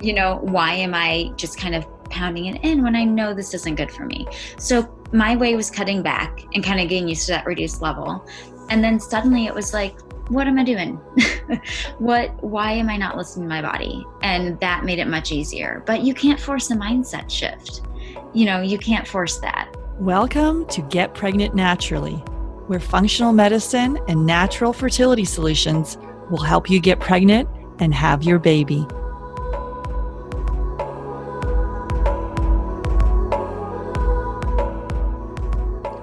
Why am I just kind of pounding it in when I know this isn't good for me? So my way was cutting back and kind of getting used to that reduced level. And then suddenly it was like, what am I doing? Why am I not listening to my body? And that made it much easier. But you can't force a mindset shift. You can't force that. Welcome to Get Pregnant Naturally, where functional medicine and natural fertility solutions will help you get pregnant and have your baby.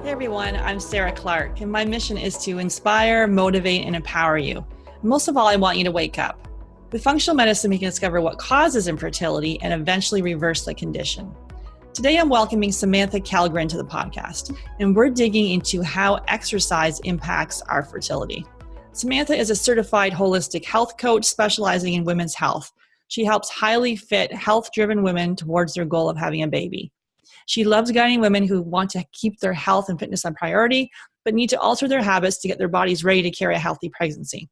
Hey everyone, I'm Sarah Clark, and my mission is to inspire, motivate, and empower you. Most of all, I want you to wake up. With functional medicine, we can discover what causes infertility and eventually reverse the condition. Today, I'm welcoming Samantha Kellgren to the podcast, and we're digging into how exercise impacts our fertility. Samantha is a certified holistic health coach specializing in women's health. She helps highly fit, health-driven women towards their goal of having a baby. She loves guiding women who want to keep their health and fitness a priority, but need to alter their habits to get their bodies ready to carry a healthy pregnancy.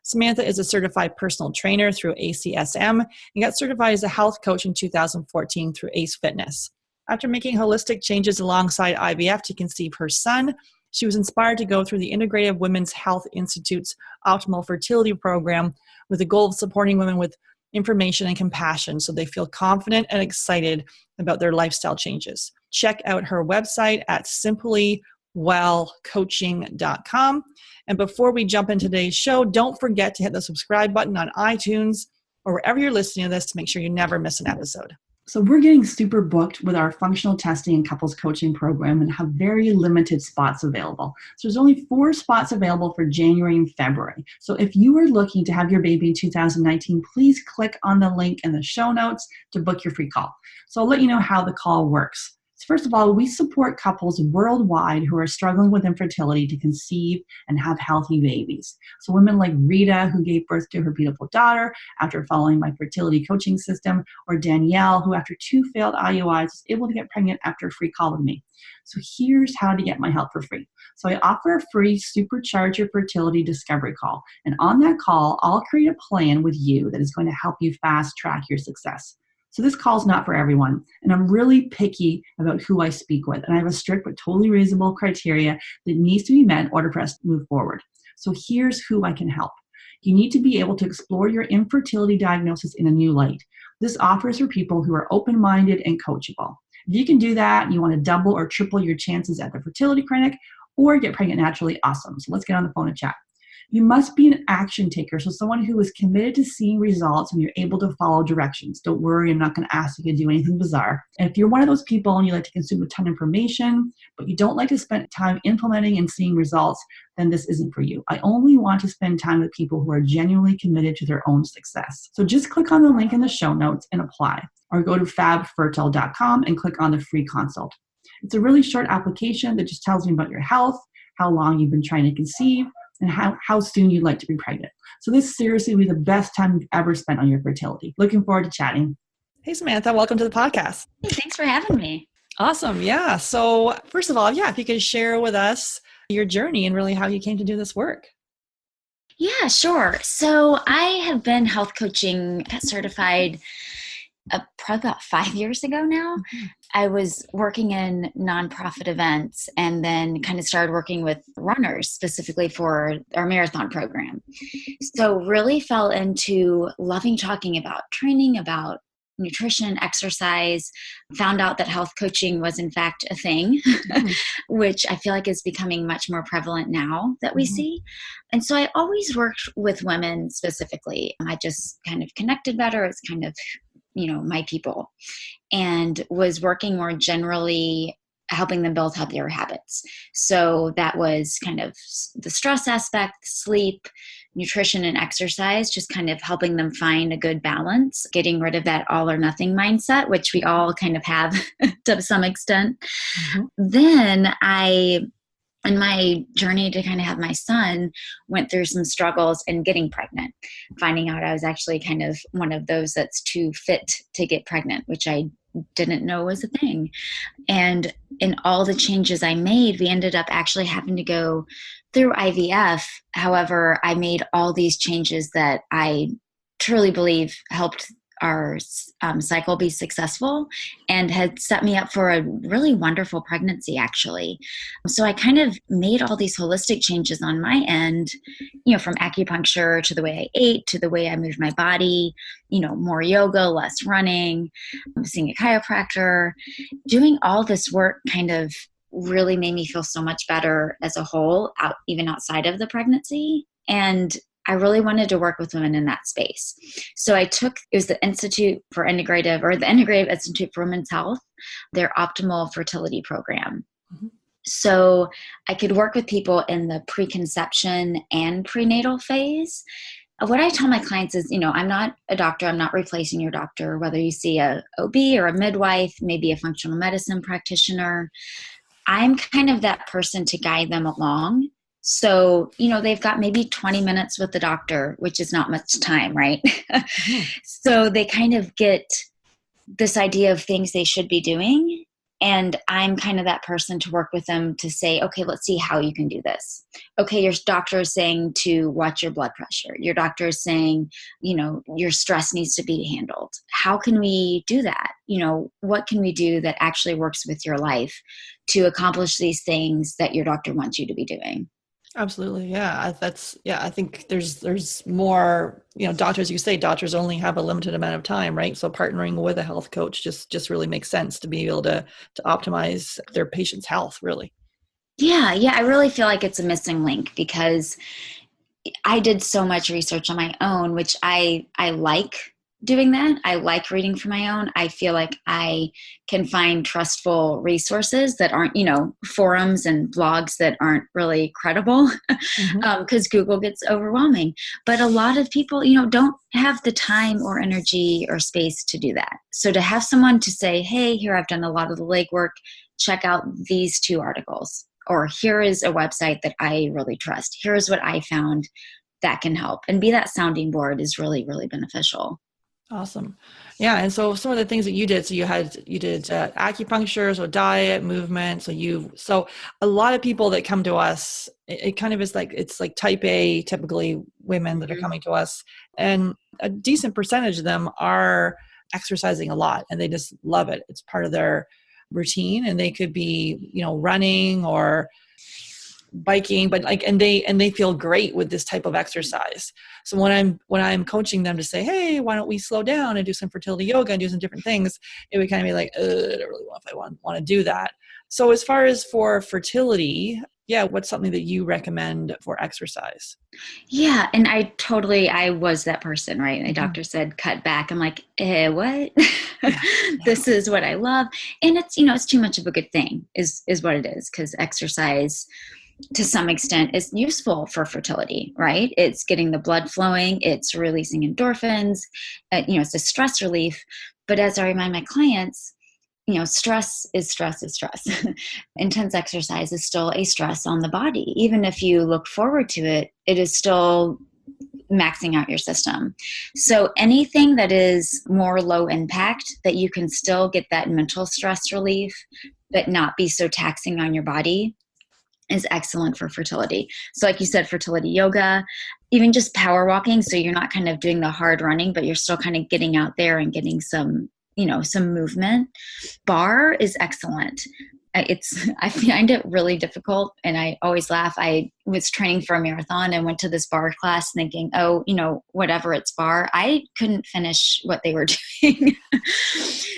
Samantha is a certified personal trainer through ACSM and got certified as a health coach in 2014 through ACE Fitness. After making holistic changes alongside IVF to conceive her son, she was inspired to go through the Integrative Women's Health Institute's Optimal Fertility Program with the goal of supporting women with information and compassion so they feel confident and excited about their lifestyle changes. Check out her website at simplywellcoaching.com. And before we jump into today's show, don't forget to hit the subscribe button on iTunes or wherever you're listening to this to make sure you never miss an episode. So we're getting super booked with our functional testing and couples coaching program and have very limited spots available. So there's only 4 spots available for January and February. So if you are looking to have your baby in 2019, please click on the link in the show notes to book your free call. So I'll let you know how the call works. So first of all, we support couples worldwide who are struggling with infertility to conceive and have healthy babies. So women like Rita, who gave birth to her beautiful daughter after following my fertility coaching system, or Danielle, who after 2 failed IUIs was able to get pregnant after a free call with me. So here's how to get my help for free. So I offer a free Supercharge Your Fertility Discovery call. And on that call, I'll create a plan with you that is going to help you fast track your success. So this call is not for everyone, and I'm really picky about who I speak with, and I have a strict but totally reasonable criteria that needs to be met in order for us to move forward. So here's who I can help. You need to be able to explore your infertility diagnosis in a new light. This offers for people who are open-minded and coachable. If you can do that, you want to double or triple your chances at the fertility clinic or get pregnant naturally, awesome. So let's get on the phone and chat. You must be an action taker, so someone who is committed to seeing results and you're able to follow directions. Don't worry, I'm not going to ask you to do anything bizarre. And if you're one of those people and you like to consume a ton of information, but you don't like to spend time implementing and seeing results, then this isn't for you. I only want to spend time with people who are genuinely committed to their own success. So just click on the link in the show notes and apply, or go to fabfertile.com and click on the free consult. It's a really short application that just tells me about your health, how long you've been trying to conceive, and how soon you'd like to be pregnant. So this seriously will be the best time you've ever spent on your fertility. Looking forward to chatting. Hey, Samantha, welcome to the podcast. Hey, thanks for having me. Awesome. Yeah. So first of all, if you could share with us your journey and really how you came to do this work. Yeah, sure. So I have been health coaching, got certified probably about 5 years ago now. Mm-hmm. I was working in nonprofit events and then kind of started working with runners specifically for our marathon program. So really fell into loving talking about training, about nutrition, exercise, found out that health coaching was in fact a thing, which I feel like is becoming much more prevalent now that we see. And so I always worked with women specifically. I just kind of connected better. It's kind of my people, and was working more generally helping them build healthier habits. So that was kind of the stress aspect, sleep, nutrition, and exercise, just kind of helping them find a good balance, getting rid of that all or nothing mindset, which we all kind of have to some extent. Then in my journey to kind of have my son, went through some struggles in getting pregnant, finding out I was actually kind of one of those that's too fit to get pregnant, which I didn't know was a thing. And in all the changes I made, we ended up actually having to go through IVF. However, I made all these changes that I truly believe helped cycle be successful, and had set me up for a really wonderful pregnancy, actually. So I kind of made all these holistic changes on my end, from acupuncture to the way I ate, to the way I moved my body, more yoga, less running, seeing a chiropractor. Doing all this work kind of really made me feel so much better as a whole, even outside of the pregnancy. And I really wanted to work with women in that space. So it was the Institute for Integrative, or the Integrative Institute for Women's Health, their optimal fertility program. Mm-hmm. So I could work with people in the preconception and prenatal phase. What I tell my clients is, I'm not a doctor. I'm not replacing your doctor, whether you see a OB or a midwife, maybe a functional medicine practitioner. I'm kind of that person to guide them along. So, they've got maybe 20 minutes with the doctor, which is not much time, right? Mm-hmm. So they kind of get this idea of things they should be doing. And I'm kind of that person to work with them to say, okay, let's see how you can do this. Okay, your doctor is saying to watch your blood pressure. Your doctor is saying, your stress needs to be handled. How can we do that? What can we do that actually works with your life to accomplish these things that your doctor wants you to be doing? Absolutely. Yeah. I think there's more, doctors, you say doctors only have a limited amount of time, right? So partnering with a health coach just really makes sense to be able to optimize their patient's health, really. Yeah. I really feel like it's a missing link, because I did so much research on my own, which I like doing that. I like reading for my own. I feel like I can find trustful resources that aren't, forums and blogs that aren't really credible, because Google gets overwhelming. But a lot of people, don't have the time or energy or space to do that. So to have someone to say, hey, here, I've done a lot of the legwork, check out these 2 articles, or here is a website that I really trust. Here's what I found that can help, and be that sounding board is really, really beneficial. Awesome. Yeah. And so some of the things that you did, so you did acupuncture, so diet, movement. So a lot of people that come to us, it kind of is like, it's like type A, typically women that are coming to us, and a decent percentage of them are exercising a lot and they just love it. It's part of their routine, and they could be, running or biking, but and they feel great with this type of exercise. So when I'm coaching them to say, hey, why don't we slow down and do some fertility yoga and do some different things, it would kind of be like, I don't really know if I want to do that. So as far as for fertility, what's something that you recommend for exercise? Yeah. And I was that person, right? My doctor said, cut back. I'm like, what? This is what I love. And it's, it's too much of a good thing is what it is. Because exercise, to some extent, is useful for fertility, right? It's getting the blood flowing. It's releasing endorphins. It's a stress relief. But as I remind my clients, stress is stress is stress. Intense exercise is still a stress on the body. Even if you look forward to it, it is still maxing out your system. So anything that is more low impact, that you can still get that mental stress relief, but not be so taxing on your body, is excellent for fertility. So like you said, fertility yoga, even just power walking. So you're not kind of doing the hard running, but you're still kind of getting out there and getting some movement. Barre is excellent. I find it really difficult, and I always laugh. I was training for a marathon and went to this barre class thinking, whatever, it's barre. I couldn't finish what they were doing.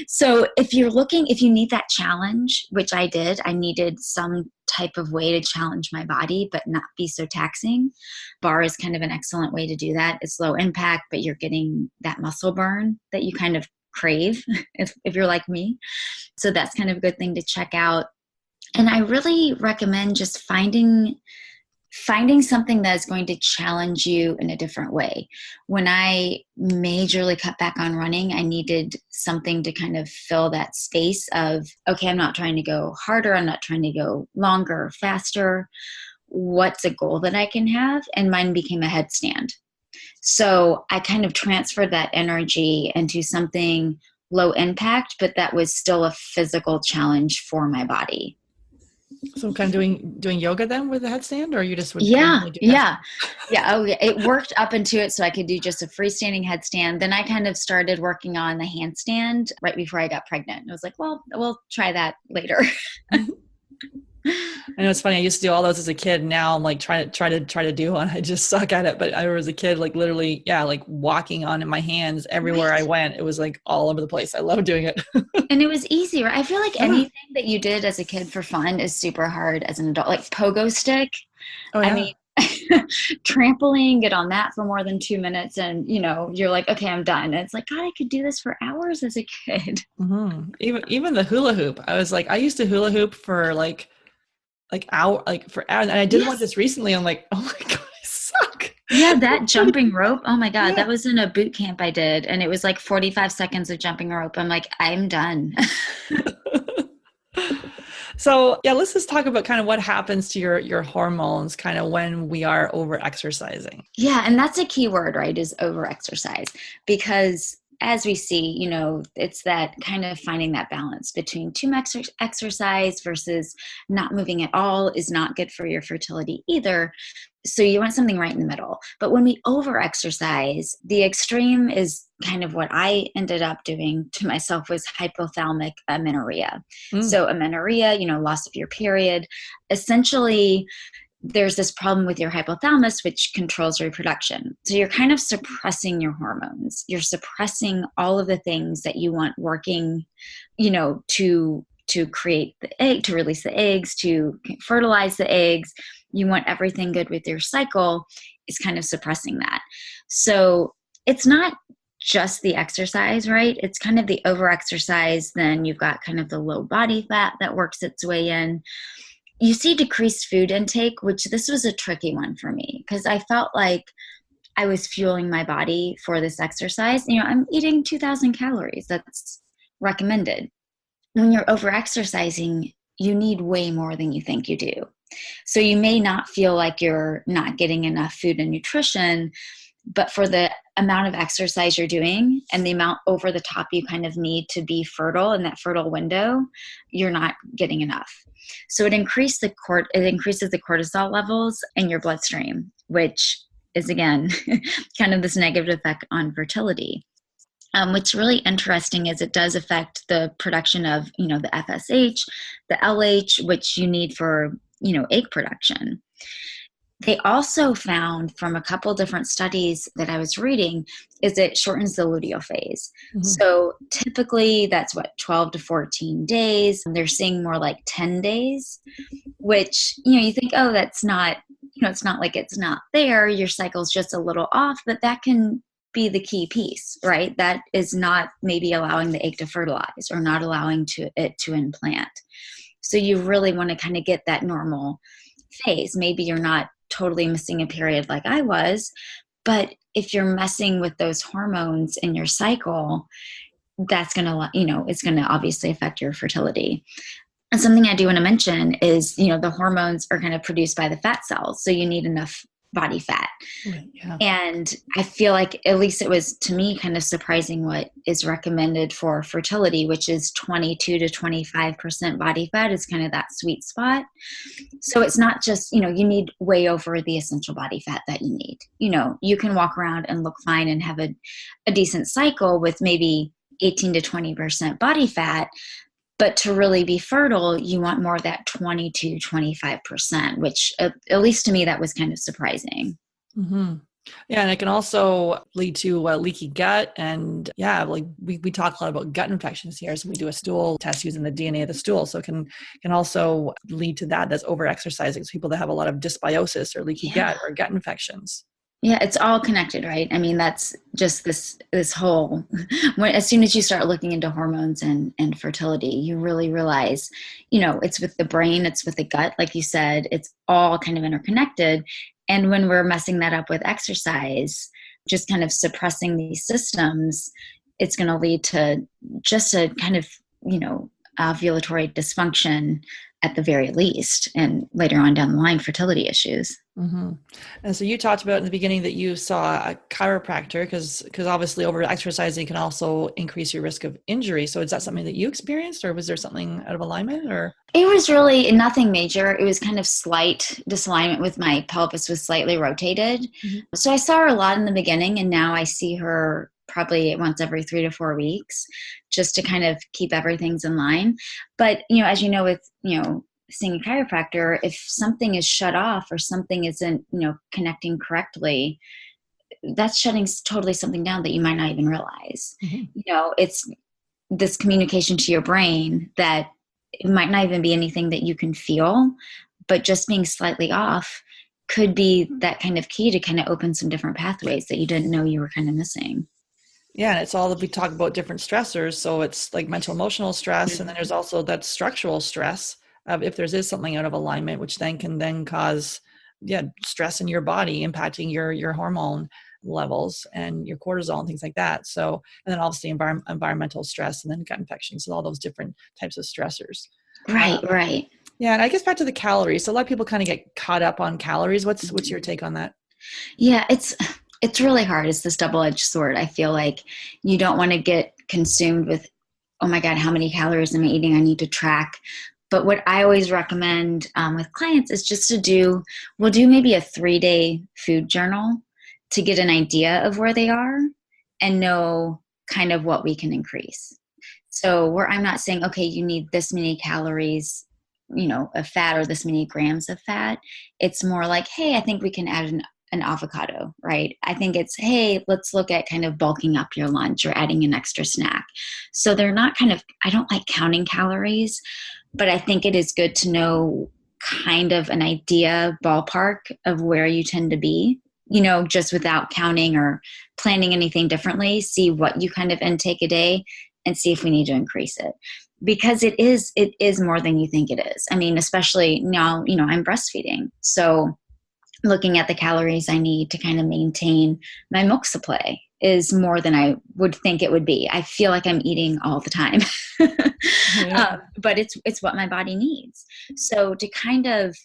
So if you need that challenge, which I did, I needed some type of way to challenge my body, but not be so taxing. Barre is kind of an excellent way to do that. It's low impact, but you're getting that muscle burn that you kind of crave if you're like me. So that's kind of a good thing to check out. And I really recommend just finding something that's going to challenge you in a different way. When I majorly cut back on running, I needed something to kind of fill that space of, okay, I'm not trying to go harder. I'm not trying to go longer or faster. What's a goal that I can have? And mine became a headstand. So I kind of transferred that energy into something low impact, but that was still a physical challenge for my body. So kind of doing yoga then with the headstand, or you just would kind of Yeah, only do yeah, headstand? yeah. Oh, yeah. It worked up into it, so I could do just a freestanding headstand. Then I kind of started working on the handstand right before I got pregnant. I was like, well, we'll try that later. I know it's funny. I used to do all those as a kid. Now I'm like try to do one. I just suck at it. But I was a kid, like literally, yeah, like walking on my hands everywhere I Right. went. It was like all over the place. I love doing it. And it was easy, right? I feel like Yeah. anything that you did as a kid for fun is super hard as an adult. Like pogo stick. Oh I yeah. mean, trampoline, get on that for more than 2 minutes, and you're like, okay, I'm done. And it's like, God, I could do this for hours as a kid. Even the hula hoop. I was like, I used to hula hoop for for hours. And I did one Yes. just recently. I'm like, oh my God, I suck. Yeah, that jumping rope. Oh my God, Yeah. that was in a boot camp I did. And it was like 45 seconds of jumping rope. I'm like, I'm done. So yeah, let's just talk about kind of what happens to your hormones kind of when we are over exercising. Yeah, and that's a key word, right? Is over exercise. Because as we see, it's that kind of finding that balance between too much exercise versus not moving at all is not good for your fertility either. So you want something right in the middle. But when we over exercise, the extreme is kind of what I ended up doing to myself was hypothalamic amenorrhea. Mm. So amenorrhea, loss of your period, essentially there's this problem with your hypothalamus, which controls reproduction. So you're kind of suppressing your hormones. You're suppressing all of the things that you want working, to create the egg, to release the eggs, to fertilize the eggs. You want everything good with your cycle, is kind of suppressing that. So it's not just the exercise, right? It's kind of the over exercise. Then you've got kind of the low body fat that works its way in. You see decreased food intake, which this was a tricky one for me because I felt like I was fueling my body for this exercise. I'm eating 2,000 calories. That's recommended. When you're over exercising, you need way more than you think you do. So you may not feel like you're not getting enough food and nutrition, but for the amount of exercise you're doing and the amount over the top you kind of need to be fertile in that fertile window, you're not getting enough. So it increases the cortisol levels in your bloodstream, which is again kind of this negative effect on fertility. What's really interesting is it does affect the production of, the FSH, the LH, which you need for, egg production. They also found from a couple different studies that I was reading is it shortens the luteal phase. Mm-hmm. So typically that's 12 to 14 days. They're seeing more like 10 days, which, you think, oh, that's not, it's not like it's not there. Your cycle's just a little off, but that can be the key piece, right? That is not maybe allowing the egg to fertilize or not allowing it to implant. So you really want to kind of get that normal phase. Maybe you're not totally missing a period like I was, but if you're messing with those hormones in your cycle, that's going to, it's going to obviously affect your fertility. And something I do want to mention is, the hormones are kind of produced by the fat cells. So you need enough body fat. Right, yeah. And I feel like, at least it was to me kind of surprising what is recommended for fertility, which is 22 to 25% body fat is kind of that sweet spot. So it's not just, you need way over the essential body fat that you need. You can walk around and look fine and have a decent cycle with maybe 18 to 20% body fat. But to really be fertile, you want more of that 22, 25%, which at least to me, that was kind of surprising. Mm-hmm. Yeah, and it can also lead to leaky gut. And yeah, like we talk a lot about gut infections here. So we do a stool test using the DNA of the stool. So it can also lead to that. That's over exercising. So people that have a lot of dysbiosis or leaky gut or gut infections. Yeah, it's all connected, right? I mean, that's just this whole, as soon as you start looking into hormones and fertility, you really realize, it's with the brain, it's with the gut, like you said, it's all kind of interconnected. And when we're messing that up with exercise, just kind of suppressing these systems, it's going to lead to just a kind of, ovulatory dysfunction at the very least, and later on down the line, fertility issues. Mm-hmm. And so you talked about in the beginning that you saw a chiropractor because obviously over exercising can also increase your risk of injury. So is that something that you experienced, or was there something out of alignment, or? It was really nothing major. It was kind of slight disalignment with my pelvis was slightly rotated. Mhm. So I saw her a lot in the beginning, and now I see her probably once every 3 to 4 weeks just to kind of keep everything's in line. But, as you know, with, seeing a chiropractor, if something is shut off or something isn't, connecting correctly, that's shutting totally something down that you might not even realize. Mhm. It's this communication to your brain that it might not even be anything that you can feel, but just being slightly off could be that kind of key to kind of open some different pathways that you didn't know you were kind of missing. Yeah, and it's all that we talk about different stressors. So it's like mental emotional stress, and then there's also that structural stress of if there's something out of alignment, which then can then cause stress in your body, impacting your hormone levels and your cortisol and things like that. So, and then obviously environmental stress and then gut infections and all those different types of stressors. Right, right. Yeah, and I guess back to the calories. So a lot of people kind of get caught up on calories. What's your take on that? Yeah, it's really hard. It's this double-edged sword. I feel like you don't want to get consumed with, oh my God, how many calories am I eating? I need to track. But what I always recommend with clients is just we'll do maybe a 3-day food journal to get an idea of where they are and know kind of what we can increase. So where I'm not saying, okay, you need this many calories, of fat or this many grams of fat. It's more like, hey, I think we can add an avocado, right? I think it's, hey, let's look at kind of bulking up your lunch or adding an extra snack. So they're not I don't like counting calories, but I think it is good to know kind of an idea ballpark of where you tend to be, just without counting or planning anything differently, see what you kind of intake a day and see if we need to increase it. Because it is more than you think it is. I mean, especially now, I'm breastfeeding. So looking at the calories I need to kind of maintain my milk supply is more than I would think it would be. I feel like I'm eating all the time, Yeah. but it's what my body needs. So to kind of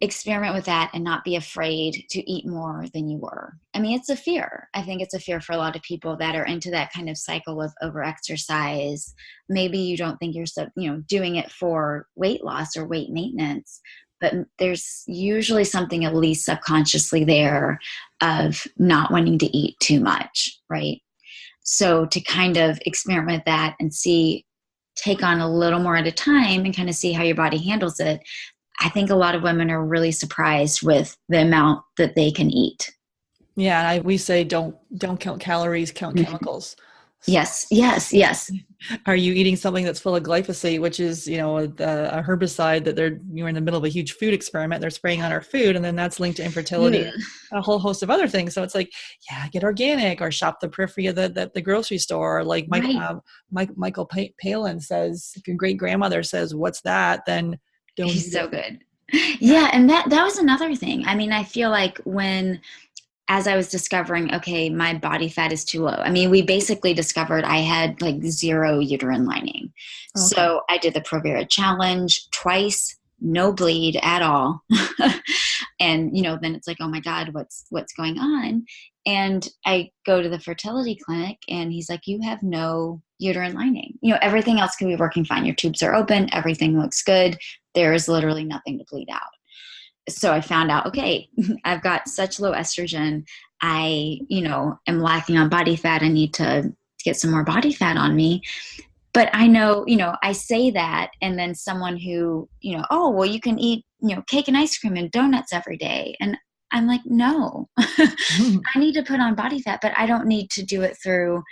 experiment with that and not be afraid to eat more than you were. I mean, it's a fear. I think it's a fear for a lot of people that are into that kind of cycle of overexercise. Maybe you don't think you're doing it for weight loss or weight maintenance, but there's usually something at least subconsciously there of not wanting to eat too much, right? So to kind of experiment with that and take on a little more at a time and kind of see how your body handles it. I think a lot of women are really surprised with the amount that they can eat. Yeah, and we say don't count calories, count chemicals. So Yes. are you eating something that's full of glyphosate, which is, a herbicide that you're in the middle of a huge food experiment, they're spraying on our food, and then that's linked to infertility and a whole host of other things. So it's like, yeah, get organic or shop the periphery of the grocery store. Like Michael Palin says, if your great grandmother says, "What's that?" then don't eat He's so it. good. Yeah, and that was another thing. I mean, I feel like as I was discovering, okay, my body fat is too low. I mean, we basically discovered I had like 0 uterine lining. Okay. So I did the Provera challenge twice, no bleed at all. And, then it's like, oh my God, what's going on? And I go to the fertility clinic and he's like, you have no uterine lining. Everything else can be working fine. Your tubes are open. Everything looks good. There is literally nothing to bleed out. So I found out, okay, I've got such low estrogen. I, am lacking on body fat. I need to get some more body fat on me. But I know, I say that, and then someone who, oh, well, you can eat, cake and ice cream and donuts every day. And I'm like, no, I need to put on body fat, but I don't need to do it through,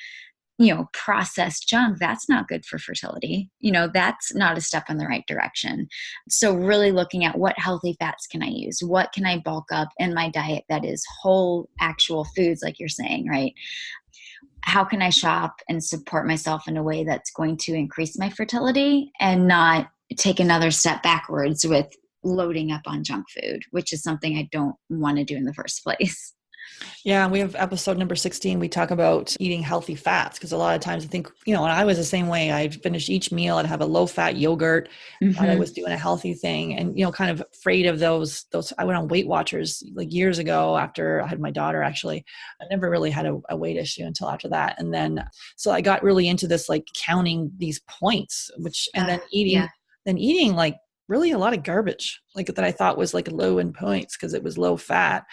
processed junk. That's not good for fertility. That's not a step in the right direction. So really looking at what healthy fats can I use? What can I bulk up in my diet that is whole, actual foods, like you're saying, right? How can I shop and support myself in a way that's going to increase my fertility and not take another step backwards with loading up on junk food, which is something I don't want to do in the first place. Yeah, we have episode number 16. We talk about eating healthy fats because a lot of times I think, and I was the same way. I'd finish each meal, I'd have a low fat yogurt, thought I was doing a healthy thing, and, kind of afraid of those. I went on Weight Watchers like years ago after I had my daughter, actually. I never really had a weight issue until after that. And then, so I got really into this, like counting these points, and then eating like really a lot of garbage, like that I thought was like low in points because it was low fat.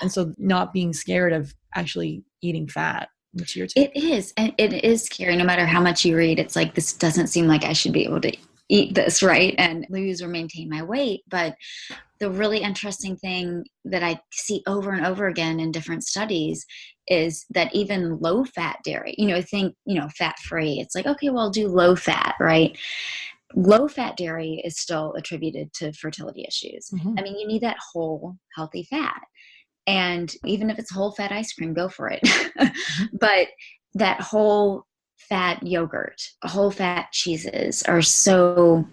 And so not being scared of actually eating fat. What's your take? It is. And it is scary. No matter how much you read, it's like, this doesn't seem like I should be able to eat this, right? And lose or maintain my weight. But the really interesting thing that I see over and over again in different studies is that even low fat dairy, fat free, it's like, okay, well, I'll do low fat, right? Low fat dairy is still attributed to fertility issues. I mean, you need that whole healthy fat. And even if it's whole fat ice cream, go for it. But that whole fat yogurt, whole fat cheeses are so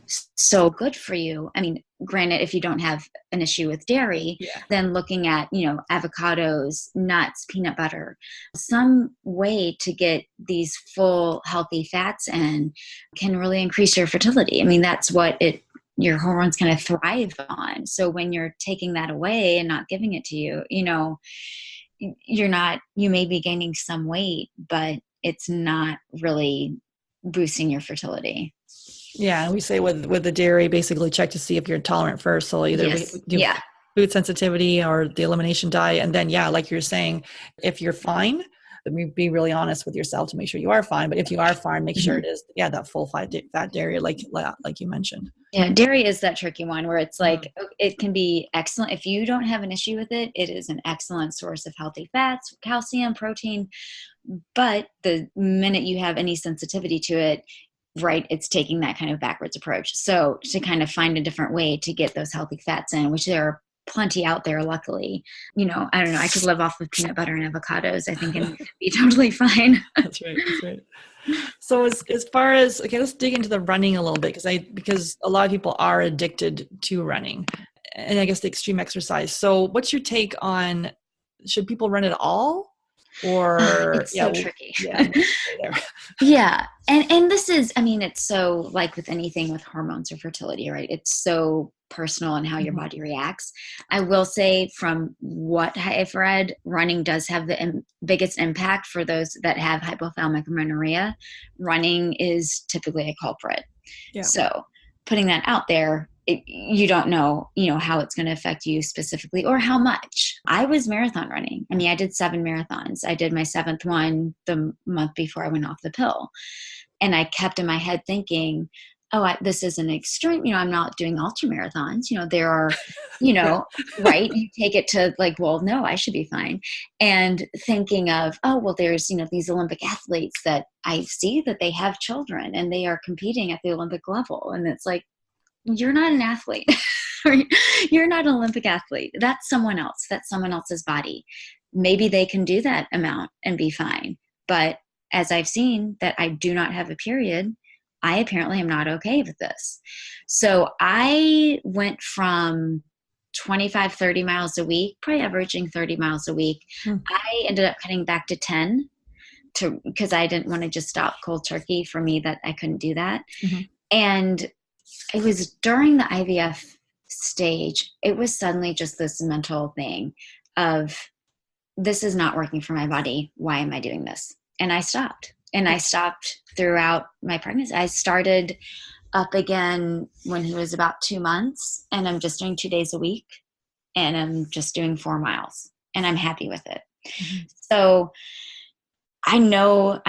good for you. I mean, granted, if you don't have an issue with dairy, then looking at, avocados, nuts, peanut butter, some way to get these full healthy fats in can really increase your fertility. I mean, that's what your hormones kind of thrive on. So when you're taking that away and not giving it to you, you may be gaining some weight, but it's not really boosting your fertility. Yeah. And we say with the dairy, basically check to see if you're intolerant first. So either we do food sensitivity or the elimination diet. And then, like you're saying, if you're fine, then be really honest with yourself to make sure you are fine. But if you are fine, make sure it is, that full fat dairy, like you mentioned. Yeah, dairy is that tricky one where it's like, it can be excellent. If you don't have an issue with it, it is an excellent source of healthy fats, calcium, protein. But the minute you have any sensitivity to it, right, it's taking that kind of backwards approach. So to kind of find a different way to get those healthy fats in, which there are plenty out there, luckily. I don't know, I could live off of peanut butter and avocados, I think, and be totally fine. That's right. So as far as, okay, let's dig into the running a little bit because a lot of people are addicted to running and I guess the extreme exercise. So what's your take on, should people run at all? Or it's so tricky. Yeah. And this is, I mean, it's so like with anything with hormones or fertility, right? It's so personal and how your body reacts. I will say from what I've read, running does have the biggest impact for those that have hypothalamic amenorrhea. Running is typically a culprit. Yeah. So putting that out there, you don't know, how it's going to affect you specifically or how much. I was marathon running. I mean, I did 7 marathons. I did my 7th one the month before I went off the pill. And I kept in my head thinking, this is an extreme, I'm not doing ultra marathons. There are, right. You take it to like, well, no, I should be fine. And thinking of, there's, these Olympic athletes that I see that they have children and they are competing at the Olympic level. And it's like, you're not an athlete. You're not an Olympic athlete. That's someone else. That's someone else's body. Maybe they can do that amount and be fine. But as I've seen that I do not have a period, I apparently am not okay with this. So I went from 25, 30 miles a week, probably averaging 30 miles a week. I ended up cutting back to 10 because I didn't want to just stop cold turkey. For me, that I couldn't do that. And it was during the IVF stage, it was suddenly just this mental thing of, this is not working for my body. Why am I doing this? And I stopped. And I stopped throughout my pregnancy. I started up again when he was about 2 months, and I'm just doing 2 days a week, and I'm just doing 4 miles, and I'm happy with it. So I know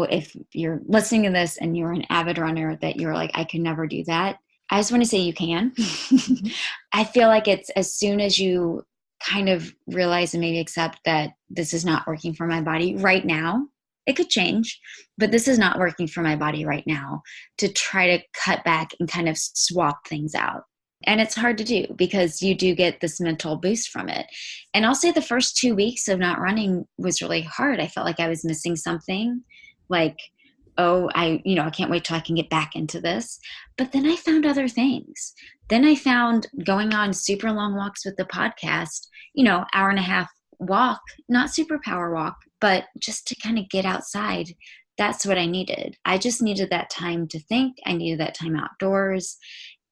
if you're listening to this and you're an avid runner that you're like, I can never do that. I just want to say you can. I feel like it's as soon as you kind of realize and maybe accept that this is not working for my body right now. It could change, but this is not working for my body right now, to try to cut back and kind of swap things out. And it's hard to do because you do get this mental boost from it. And I'll say the first 2 weeks of not running was really hard. I felt like I was missing something, like, I can't wait till I can get back into this. But then I found other things. Then I found going on super long walks with the podcast, hour and a half walk, not superpower walk, but just to kind of get outside. That's what I needed. I just needed that time to think. I needed that time outdoors.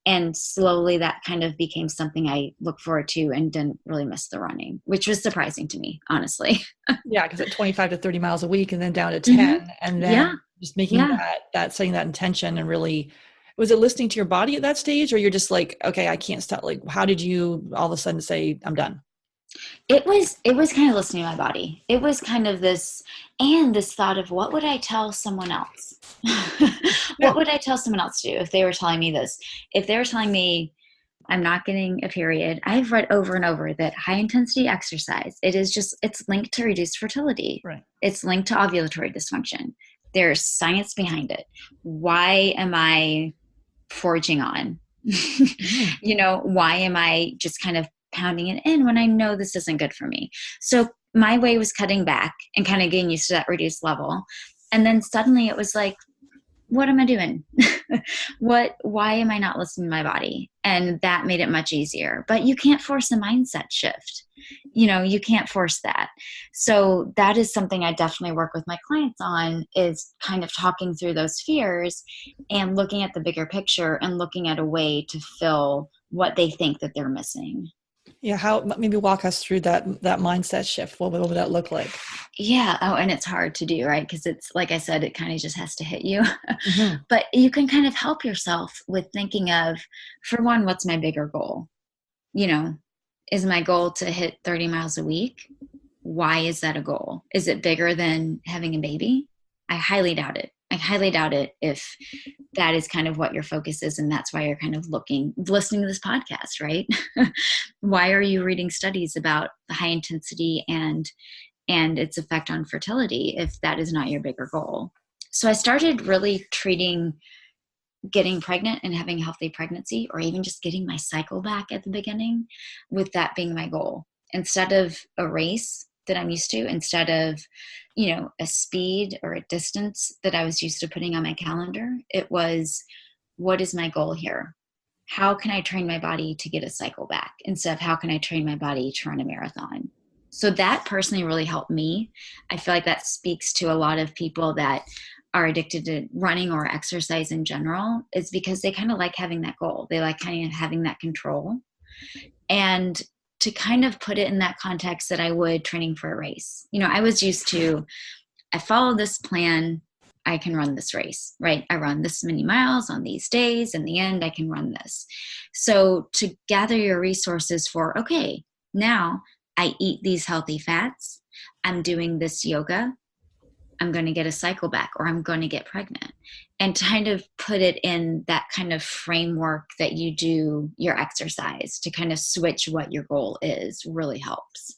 And slowly that kind of became something I look forward to and didn't really miss the running, which was surprising to me, honestly. Yeah, because at 25 to 30 miles a week and then down to 10, Mm-hmm. and Yeah. then just making Yeah. that setting that intention and really, was it listening to your body at that stage, or you're just like, okay, I can't stop? Like, how did you all of a sudden say, I'm done? It was kind of listening to my body. It was kind of this thought of, what would I tell someone else? Yeah. What would I tell someone else to do if they were telling me this? If they were telling me I'm not getting a period, I've read over and over that high intensity exercise, it's linked to reduced fertility. Right. It's linked to ovulatory dysfunction. There's science behind it. Why am I forging on? Why am I just kind of pounding it in when I know this isn't good for me? So my way was cutting back and kind of getting used to that reduced level. And then suddenly it was like, what am I doing? Why am I not listening to my body? And that made it much easier. But you can't force a mindset shift. You can't force that. So that is something I definitely work with my clients on, is kind of talking through those fears and looking at the bigger picture and looking at a way to fill what they think that they're missing. Yeah. How, maybe walk us through that mindset shift. What would that look like? Yeah. Oh, and it's hard to do, right? Because it's, like I said, it kind of just has to hit you. Mm-hmm. But you can kind of help yourself with thinking of, for one, what's my bigger goal? Is my goal to hit 30 miles a week? Why is that a goal? Is it bigger than having a baby? I highly doubt it. I highly doubt it if that is kind of what your focus is, and that's why you're kind of listening to this podcast, right? Why are you reading studies about the high intensity and its effect on fertility if that is not your bigger goal? So I started really treating getting pregnant and having a healthy pregnancy, or even just getting my cycle back at the beginning, with that being my goal. Instead of a race that I'm used to, instead of, a speed or a distance that I was used to putting on my calendar, it was, what is my goal here? How can I train my body to get a cycle back, instead of how can I train my body to run a marathon? So that personally really helped me. I feel like that speaks to a lot of people that are addicted to running or exercise in general, is because they kind of like having that goal. They like kind of having that control. And to kind of put it in that context that I would training for a race. I was used to, I follow this plan, I can run this race, right? I run this many miles on these days. In the end, I can run this. So to gather your resources for, okay, now I eat these healthy fats, I'm doing this yoga, I'm going to get a cycle back, or I'm going to get pregnant. And to kind of put it in that kind of framework that you do your exercise, to kind of switch what your goal is, really helps.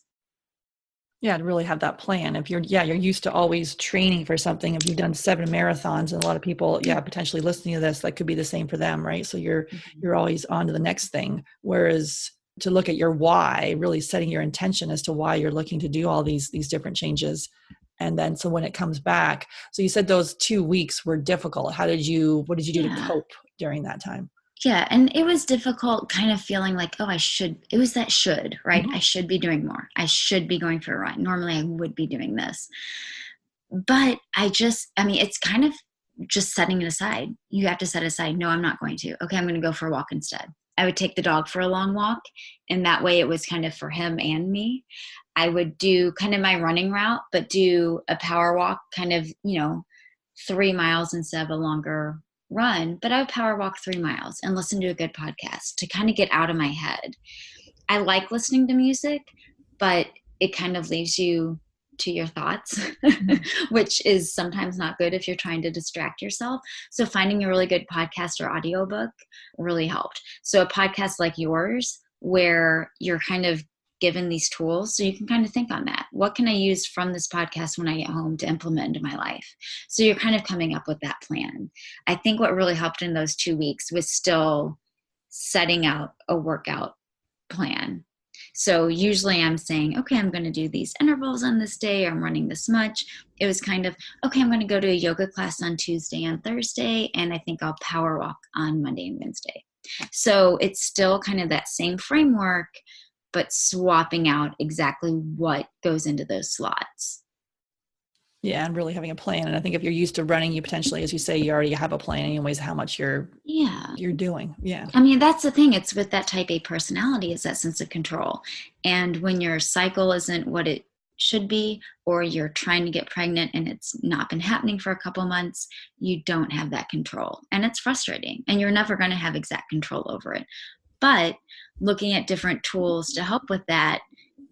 Yeah, to really have that plan. If you're used to always training for something. If you've done 7 marathons, and a lot of people, potentially listening to this, that could be the same for them, right? So you're always on to the next thing. Whereas to look at your why, really setting your intention as to why you're looking to do all these different changes. And then, so when it comes back, so you said those 2 weeks were difficult. What did you do to cope during that time? Yeah. And it was difficult, kind of feeling like, oh, it was that should, right? Mm-hmm. I should be doing more. I should be going for a run. Normally I would be doing this. But it's kind of just setting it aside. You have to set aside, no, I'm not going to. Okay, I'm going to go for a walk instead. I would take the dog for a long walk, and that way it was kind of for him and me. I would do kind of my running route, but do a power walk, kind of, 3 miles instead of a longer run. But I would power walk 3 miles and listen to a good podcast to kind of get out of my head. I like listening to music, but it kind of leaves you to your thoughts, which is sometimes not good if you're trying to distract yourself. So finding a really good podcast or audiobook really helped. So a podcast like yours, where you're kind of given these tools, so you can kind of think on that. What can I use from this podcast when I get home to implement into my life? So you're kind of coming up with that plan. I think what really helped in those 2 weeks was still setting out a workout plan. So usually I'm saying, okay, I'm going to do these intervals on this day, or I'm running this much. It was kind of, okay, I'm going to go to a yoga class on Tuesday and Thursday, and I think I'll power walk on Monday and Wednesday. So it's still kind of that same framework, but swapping out exactly what goes into those slots. Yeah, and really having a plan. And I think if you're used to running, you potentially, as you say, you already have a plan anyways, how much you're doing. Yeah. I mean, that's the thing. It's with that type A personality, is that sense of control. And when your cycle isn't what it should be, or you're trying to get pregnant and it's not been happening for a couple months, you don't have that control. And it's frustrating. And you're never going to have exact control over it. But looking at different tools to help with that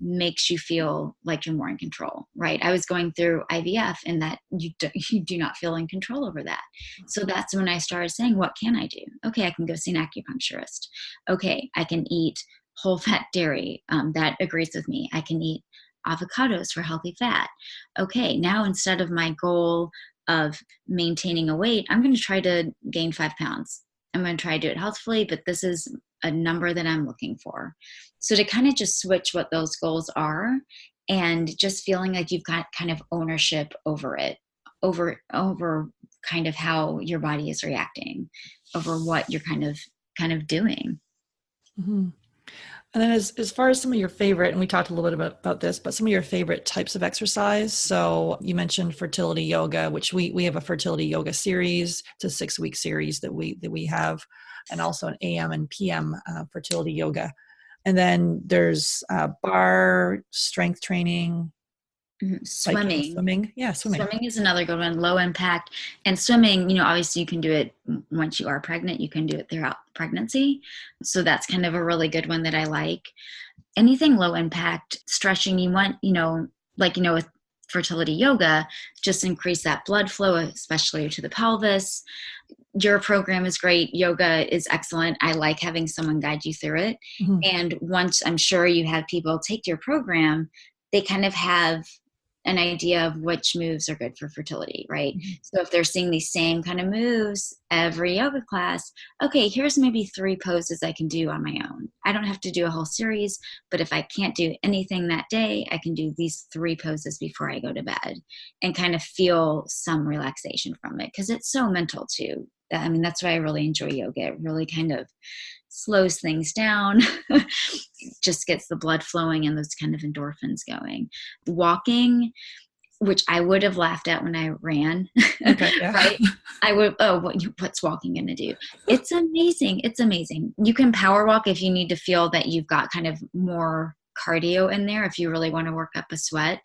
makes you feel like you're more in control, right? I was going through IVF, and that you do not feel in control over that. So that's when I started saying, what can I do? Okay, I can go see an acupuncturist. Okay, I can eat whole fat dairy. That agrees with me. I can eat avocados for healthy fat. Okay, now instead of my goal of maintaining a weight, I'm going to try to gain 5 pounds. I'm going to try to do it healthfully, but this is a number that I'm looking for. So to kind of just switch what those goals are, and just feeling like you've got kind of ownership over it, over kind of how your body is reacting, over what you're kind of doing. Mm-hmm. And then as far as some of your favorite, and we talked a little bit about this, but some of your favorite types of exercise. So you mentioned fertility yoga, which we have a fertility yoga series. It's a 6-week series that we have, and also an AM and PM fertility yoga. And then there's bar strength training. Swimming. Yeah, swimming. Swimming is another good one, low impact. And swimming, obviously you can do it once you are pregnant, you can do it throughout pregnancy. So that's kind of a really good one that I like. Anything low impact, stretching, you want, with fertility yoga, just increase that blood flow, especially to the pelvis. Your program is great. Yoga is excellent. I like having someone guide you through it. Mm-hmm. And once I'm sure you have people take your program, they kind of have an idea of which moves are good for fertility, right? Mm-hmm. So if they're seeing these same kind of moves every yoga class, okay, here's maybe 3 poses I can do on my own. I don't have to do a whole series, but if I can't do anything that day, I can do these 3 poses before I go to bed and kind of feel some relaxation from it, because it's so mental too. I mean, that's why I really enjoy yoga. It really kind of slows things down, just gets the blood flowing and those kind of endorphins going. Walking, which I would have laughed at when I ran, okay, yeah. Right? I would, what's walking going to do? It's amazing. It's amazing. You can power walk if you need to feel that you've got kind of more cardio in there, if you really want to work up a sweat.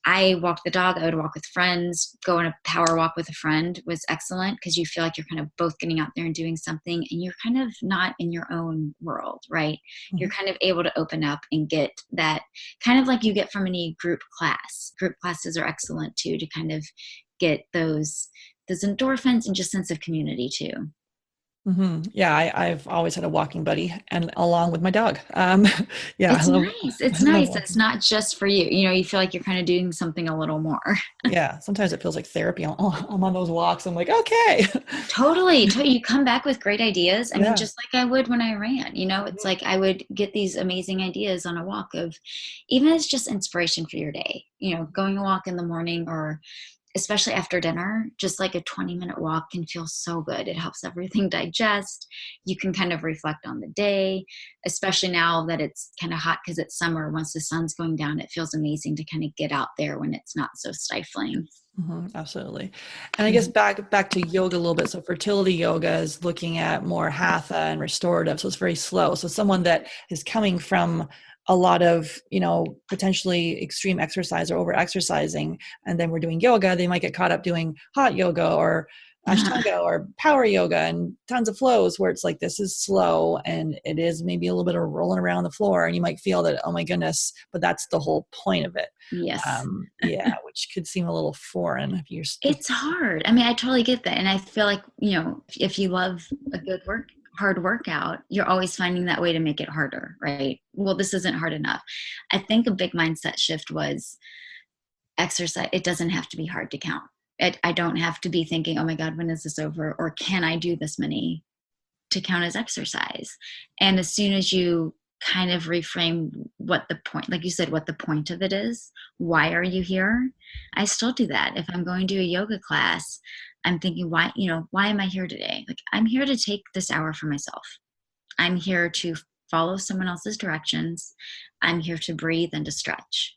I walked the dog. I would walk with friends. Go on a power walk with a friend was excellent, because you feel like you're kind of both getting out there and doing something, and you're kind of not in your own world, right? Mm-hmm. You're kind of able to open up and get that kind of like you get from any group class. Group classes are excellent too, to kind of get those endorphins and just sense of community too. Mm-hmm. Yeah, I've always had a walking buddy, and along with my dog. Yeah, it's nice. It's nice. It's not just for you. You feel like you're kind of doing something a little more. Yeah, sometimes it feels like therapy. I'm on those walks. I'm like, okay. Totally. You come back with great ideas. I mean, just like I would when I ran. It's like I would get these amazing ideas on a walk, of even as just inspiration for your day. Going a walk in the morning, or especially after dinner, just like a 20-minute walk can feel so good. It helps everything digest. You can kind of reflect on the day, especially now that it's kind of hot because it's summer. Once the sun's going down, it feels amazing to kind of get out there when it's not so stifling. Mm-hmm, absolutely. And I guess back to yoga a little bit. So fertility yoga is looking at more hatha and restorative. So it's very slow. So someone that is coming from a lot of, potentially extreme exercise or over exercising, and then we're doing yoga, they might get caught up doing hot yoga or Ashtanga or power yoga and tons of flows, where it's like, this is slow and it is maybe a little bit of rolling around the floor, and you might feel that, oh my goodness, but that's the whole point of it. Yes. Yeah, which could seem a little foreign if you're. It's hard. I mean, I totally get that. And I feel like, if you love a good hard workout, you're always finding that way to make it harder, right? Well, this isn't hard enough. I think a big mindset shift was exercise. It doesn't have to be hard to count. I don't have to be thinking, oh my God, when is this over? Or can I do this many to count as exercise? And as soon as you kind of reframe what the point, like you said, what the point of it is, why are you here? I still do that. If I'm going to a yoga class, I'm thinking, why am I here today? Like, I'm here to take this hour for myself. I'm here to follow someone else's directions. I'm here to breathe and to stretch.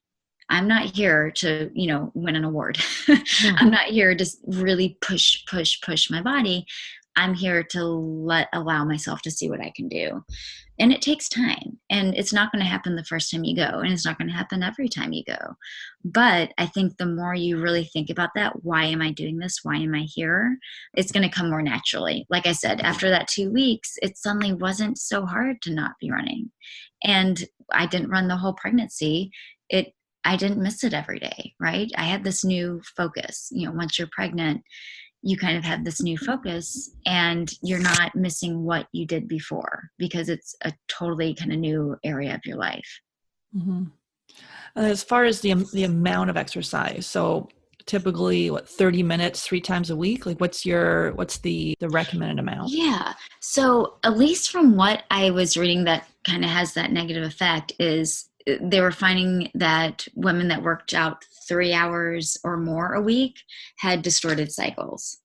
I'm not here to, win an award. I'm not here to really push my body. I'm here to allow myself to see what I can do. And it takes time, and it's not going to happen the first time you go, and it's not going to happen every time you go. But I think the more you really think about that, why am I doing this? Why am I here? It's going to come more naturally. Like I said, after that 2 weeks, it suddenly wasn't so hard to not be running. And I didn't run the whole pregnancy. I didn't miss it every day, right? I had this new focus. Once you're pregnant, you kind of have this new focus, and you're not missing what you did before because it's a totally kind of new area of your life. Mm-hmm. As far as the amount of exercise, so typically 30 minutes 3 times a week, like what's the recommended amount? Yeah. So at least from what I was reading that kind of has that negative effect is they were finding that women that worked out 3 hours or more a week had distorted cycles.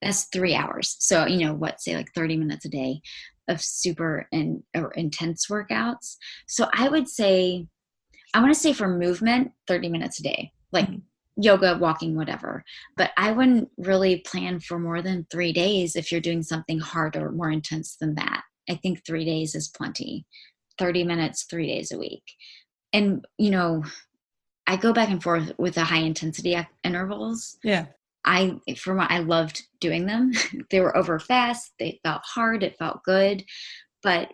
That's 3 hours. So, say like 30 minutes a day of super or intense workouts. So I want to say for movement, 30 minutes a day, like yoga, walking, whatever. But I wouldn't really plan for more than 3 days if you're doing something hard or more intense than that. I think 3 days is plenty. 30 minutes, 3 days a week. And, I go back and forth with the high intensity intervals. Yeah. I loved doing them. They were over fast. They felt hard. It felt good. But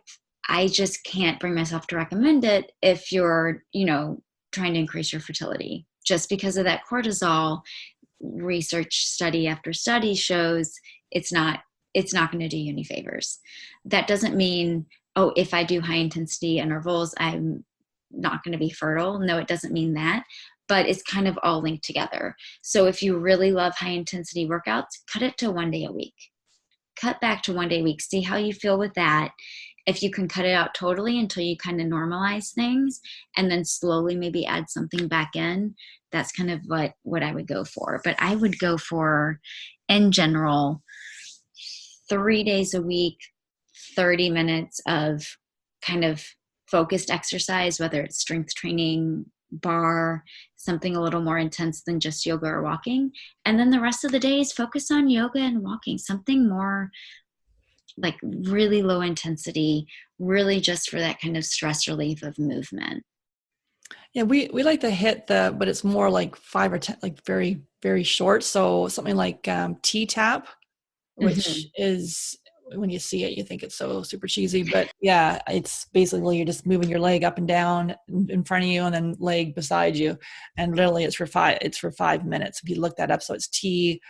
I just can't bring myself to recommend it if you're, trying to increase your fertility. Just because of that cortisol, research study after study shows it's not going to do you any favors. That doesn't mean, if I do high intensity intervals, I'm not going to be fertile. No, it doesn't mean that, but it's kind of all linked together. So if you really love high intensity workouts, cut it to 1 day a week. Cut back to 1 day a week. See how you feel with that. If you can cut it out totally until you kind of normalize things and then slowly maybe add something back in, that's kind of what I would go for. But I would go for, in general, 3 days a week, 30 minutes of kind of focused exercise, whether it's strength training, bar, something a little more intense than just yoga or walking. And then the rest of the days, focus on yoga and walking, something more like really low intensity, really just for that kind of stress relief of movement. Yeah, we like to hit but it's more like 5 or 10, like very, very short. So something like T-tap, which is, when you see it, you think it's so super cheesy, but yeah, it's basically you're just moving your leg up and down in front of you and then leg beside you. And literally it's for 5 minutes. If you look that up, so it's T-HAPP.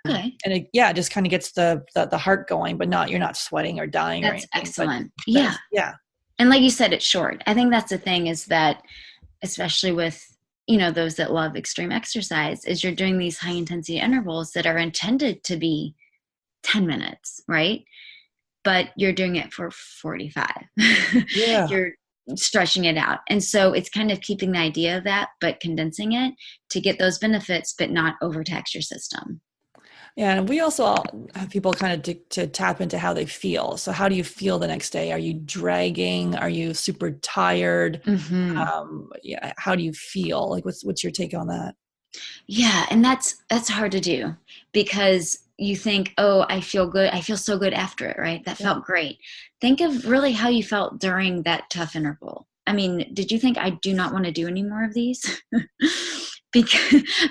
Okay. And it just kind of gets the heart going, but you're not sweating or dying. That's or anything. excellent. Yeah. And like you said, it's short. I think that's the thing is that, especially with, those that love extreme exercise, is you're doing these high intensity intervals that are intended to be 10 minutes, right? But you're doing it for 45. Yeah. You're stretching it out. And so it's kind of keeping the idea of that, but condensing it to get those benefits, but not overtax your system. Yeah, and we also have people kind of to tap into how they feel. So how do you feel the next day? Are you dragging? Are you super tired? How do you feel? Like, what's your take on that? Yeah, and that's hard to do because you think, I feel good. I feel so good after it, right? That felt great. Think of really how you felt during that tough interval. I mean, did you think I do not want to do any more of these?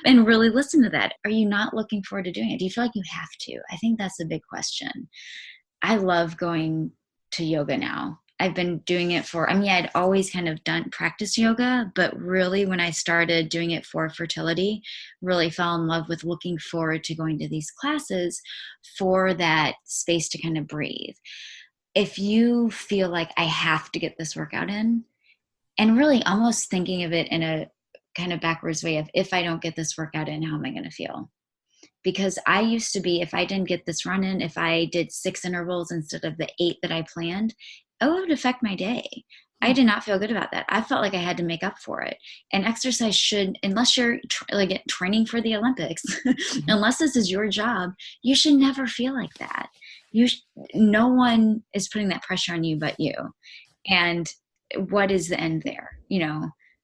And really listen to that. Are you not looking forward to doing it? Do you feel like you have to? I think that's a big question. I love going to yoga now. I've been doing it I'd always kind of practice yoga, but really when I started doing it for fertility, really fell in love with looking forward to going to these classes for that space to kind of breathe. If you feel like I have to get this workout in, and really almost thinking of it in a kind of backwards way of, if I don't get this workout in, how am I going to feel? Because I used to be, if I didn't get this run in, if I did 6 intervals instead of the 8 that I planned, it would affect my day. I did not feel good about that. I felt like I had to make up for it. And exercise should, unless you're training for the Olympics, unless this is your job, you should never feel like that. you, no one is putting that pressure on you but you. And what is the end there?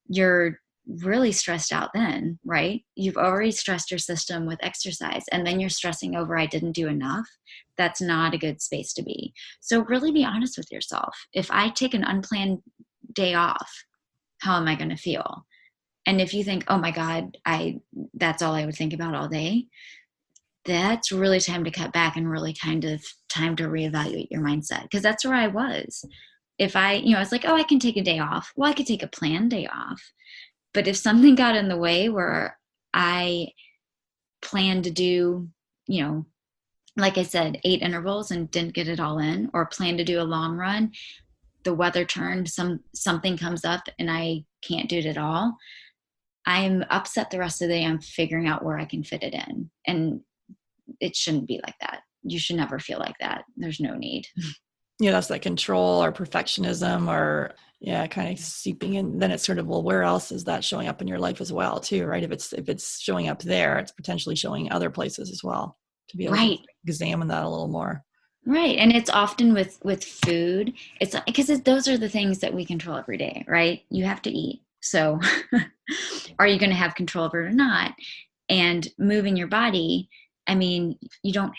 You're really stressed out then, right? You've already stressed your system with exercise, and then you're stressing over, I didn't do enough. That's not a good space to be. So really be honest with yourself. If I take an unplanned day off, how am I going to feel? And if you think, oh my God, that's all I would think about all day, that's really time to cut back and really kind of time to reevaluate your mindset. Because that's where I was. If I was like, oh, I can take a day off. Well, I could take a planned day off. But if something got in the way where I planned to do, like I said, 8 intervals and didn't get it all in, or planned to do a long run, the weather turned, something comes up and I can't do it at all, I'm upset the rest of the day. I'm figuring out where I can fit it in. And it shouldn't be like that. You should never feel like that. There's no need. Yeah, that's that control or perfectionism or kind of seeping in. Then it's sort of, well, where else is that showing up in your life as well too, right? If it's showing up there, it's potentially showing other places as well, to be able to examine that a little more. Right. And it's often with food. It's because those are the things that we control every day, right? You have to eat. So are you going to have control over it or not? And moving your body, I mean, you don't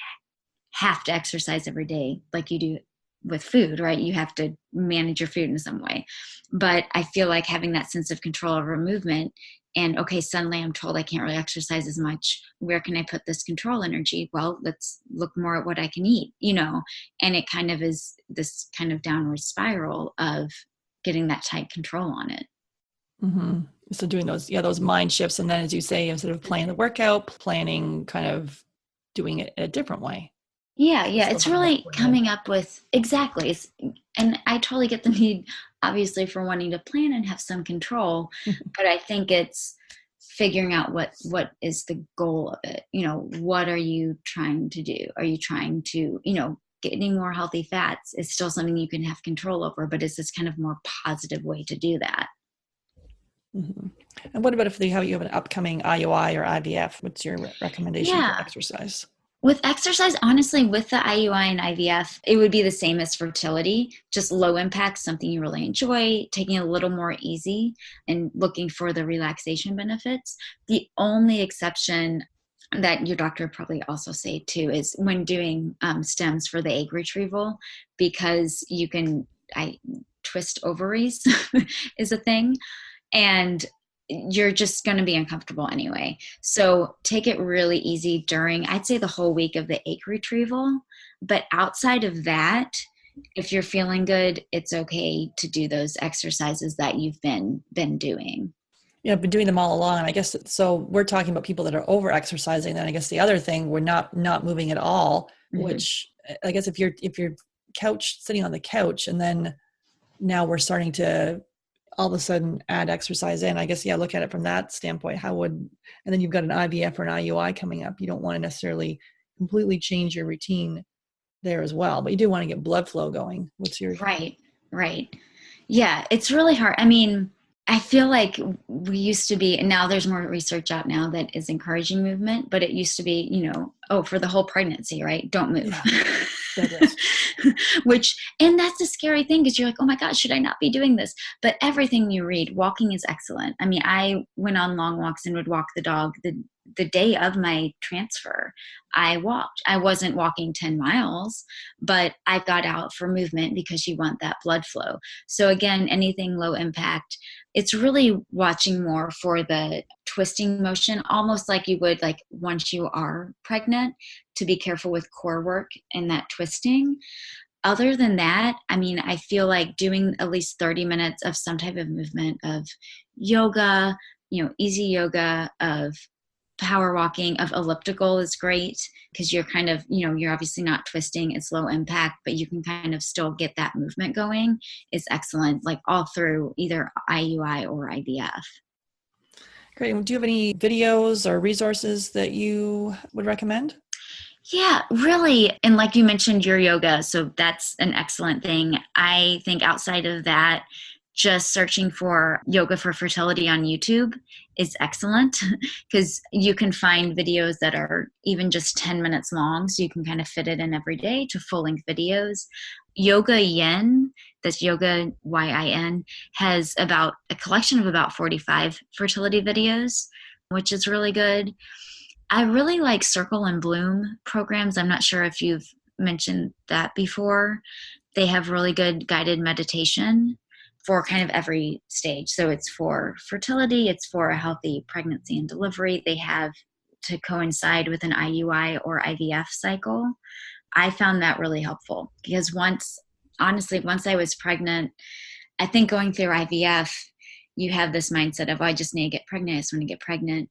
have to exercise every day like you do with food, right? You have to manage your food in some way. But I feel like having that sense of control over movement and, okay, suddenly I'm told I can't really exercise as much. Where can I put this control energy? Well, let's look more at what I can eat, and it kind of is this kind of downward spiral of getting that tight control on it. Mm-hmm. So doing those mind shifts. And then, as you say, instead of planning the workout, planning kind of doing it a different way. Yeah. It's really coming up with, exactly. And I totally get the need, obviously, for wanting to plan and have some control, but I think it's figuring out what is the goal of it. What are you trying to do? Are you trying to, getting more healthy fats is still something you can have control over, but it's this kind of more positive way to do that. Mm-hmm. And what about if you have an upcoming IUI or IVF? What's your recommendation for exercise? With exercise, honestly, with the IUI and IVF, it would be the same as fertility, just low impact, something you really enjoy, taking it a little more easy and looking for the relaxation benefits. The only exception that your doctor would probably also say too is when doing stems for the egg retrieval, because I twist ovaries is a thing. And you're just going to be uncomfortable anyway. So take it really easy during, I'd say, the whole week of the egg retrieval. But outside of that, if you're feeling good, it's okay to do those exercises that you've been doing. Yeah, I've been doing them all along. And I guess, so we're talking about people that are over exercising. Then I guess the other thing, we're not moving at all, mm-hmm. which I guess if you're sitting on the couch, and then now we're starting to all of a sudden add exercise in, I guess, look at it from that standpoint. And then you've got an IVF or an IUI coming up. You don't want to necessarily completely change your routine there as well, but you do want to get blood flow going. What's your... Right. Yeah, it's really hard. I mean, I feel like we used to be, and now there's more research out now that is encouraging movement, but it used to be, for the whole pregnancy, right? Don't move. Yeah. And that's the scary thing, because you're like, oh my gosh, should I not be doing this? But everything you read, walking is excellent. I mean, I went on long walks and would walk the dog the day of my transfer. I walked. I wasn't walking 10 miles, but I got out for movement because you want that blood flow. So again, anything low impact, it's really watching more for the twisting motion, almost like you would like once you are pregnant, to be careful with core work and that twisting. Other than that, I mean, I feel like doing at least 30 minutes of some type of movement, of yoga, easy yoga, of power walking, of elliptical is great, because you're kind of, you're obviously not twisting, it's low impact, but you can kind of still get that movement going. It's excellent, like all through either IUI or IVF. Great. Do you have any videos or resources that you would recommend? Yeah, really. And like you mentioned, your yoga. So that's an excellent thing. I think outside of that, just searching for yoga for fertility on YouTube is excellent because you can find videos that are even just 10 minutes long. So you can kind of fit it in every day to full length videos. Yoga Yin, that's Yoga YIN, has about a collection of about 45 fertility videos, which is really good. I really like Circle and Bloom programs. I'm not sure if you've mentioned that before. They have really good guided meditation for kind of every stage. So it's for fertility, it's for a healthy pregnancy and delivery. They have to coincide with an IUI or IVF cycle. I found that really helpful because once I was pregnant, I think going through IVF, you have this mindset of, oh, I just need to get pregnant. I just want to get pregnant,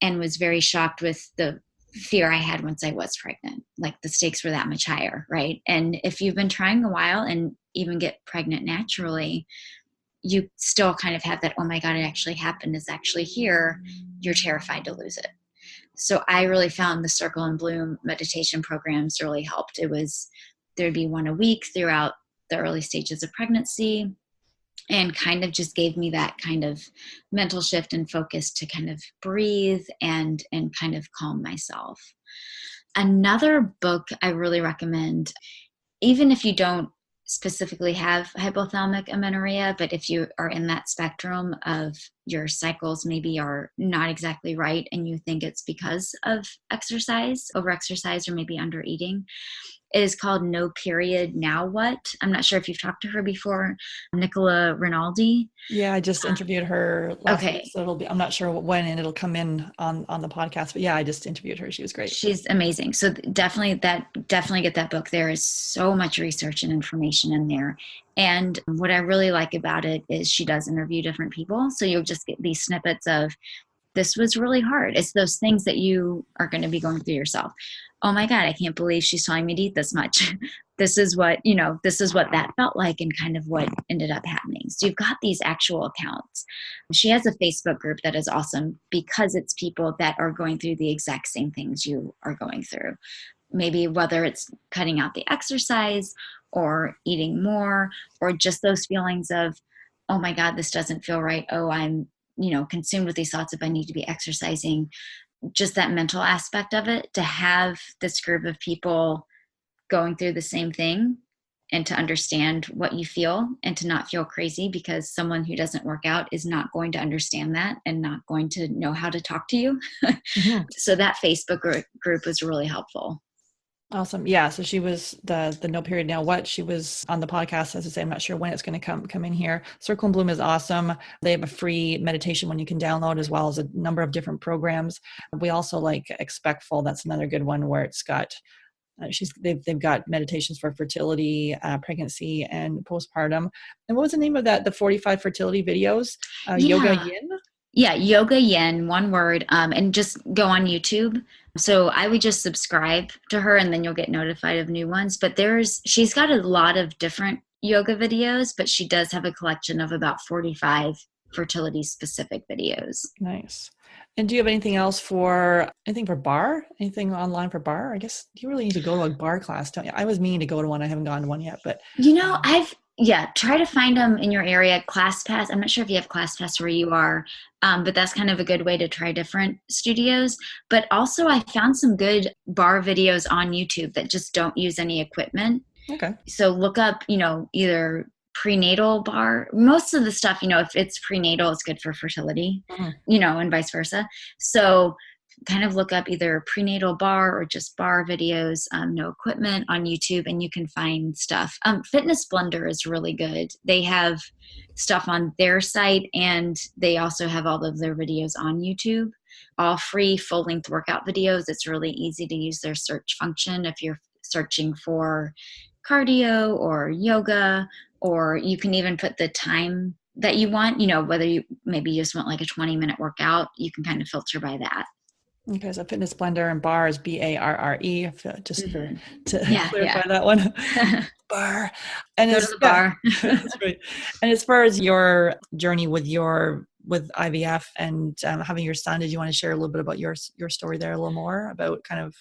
and was very shocked with the fear I had once I was pregnant. Like the stakes were that much higher, right? And if you've been trying a while and even get pregnant naturally, you still kind of have that, oh my God, it actually happened, it's actually here. You're terrified to lose it. So I really found the Circle and Bloom meditation programs really helped. There'd be one a week throughout the early stages of pregnancy, and kind of just gave me that kind of mental shift and focus to kind of breathe and kind of calm myself. Another book I really recommend, even if you don't specifically have hypothalamic amenorrhea, but if you are in that spectrum of your cycles maybe are not exactly right and you think it's because of exercise, overexercise, or maybe under eating, it is called No Period, Now What? I'm not sure if you've talked to her before, Nicola Rinaldi. Yeah, I just interviewed her last Okay. week, so I'm not sure when, and it'll come in on the podcast. But yeah, I just interviewed her. She was great. She's amazing. So definitely get that book. There is so much research and information in there. And what I really like about it is she does interview different people. So you'll just get these snippets of, this was really hard. It's those things that you are going to be going through yourself. Oh my God, I can't believe she's telling me to eat this much. This is what that felt like and kind of what ended up happening. So you've got these actual accounts. She has a Facebook group that is awesome because it's people that are going through the exact same things you are going through. Maybe whether it's cutting out the exercise or eating more, or just those feelings of, oh my God, this doesn't feel right. Oh, I'm consumed with these thoughts of I need to be exercising. Just that mental aspect of it, to have this group of people going through the same thing and to understand what you feel and to not feel crazy, because someone who doesn't work out is not going to understand that and not going to know how to talk to you. Mm-hmm. So that Facebook group was really helpful. Awesome. Yeah. So she was the No Period Now What? She was on the podcast. As I say, I'm not sure when it's going to come in here. Circle and Bloom is awesome. They have a free meditation one you can download, as well as a number of different programs. We also like Expectful. That's another good one where it's got they've got meditations for fertility, pregnancy, and postpartum. And what was the name of that? The 45 fertility videos? Yoga Yin? Yeah, Yoga Yin, one word, and just go on YouTube. So I would just subscribe to her and then you'll get notified of new ones. But she's got a lot of different yoga videos, but she does have a collection of about 45 fertility specific videos. Nice. And do you have anything for bar? Anything online for bar? I guess you really need to go to a bar class, don't you? I was meaning to go to one. I haven't gone to one yet, but try to find them in your area. ClassPass. I'm not sure if you have ClassPass where you are, but that's kind of a good way to try different studios. But also I found some good bar videos on YouTube that just don't use any equipment. Okay. So look up, either prenatal bar. Most of the stuff, if it's prenatal, it's good for fertility, and vice versa. So kind of look up either prenatal bar or just bar videos, no equipment on YouTube, and you can find stuff. Fitness Blender is really good. They have stuff on their site and they also have all of their videos on YouTube, all free full-length workout videos. It's really easy to use their search function if you're searching for cardio or yoga, or you can even put the time that you want, whether you just want like a 20-minute workout, you can kind of filter by that. Okay, so Fitness Blender and bar is BARRE, just to clarify that one. Bar. And go to the bar. That's right. And as far as your journey with IVF and having your son, did you want to share a little bit about your story there a little more about kind of?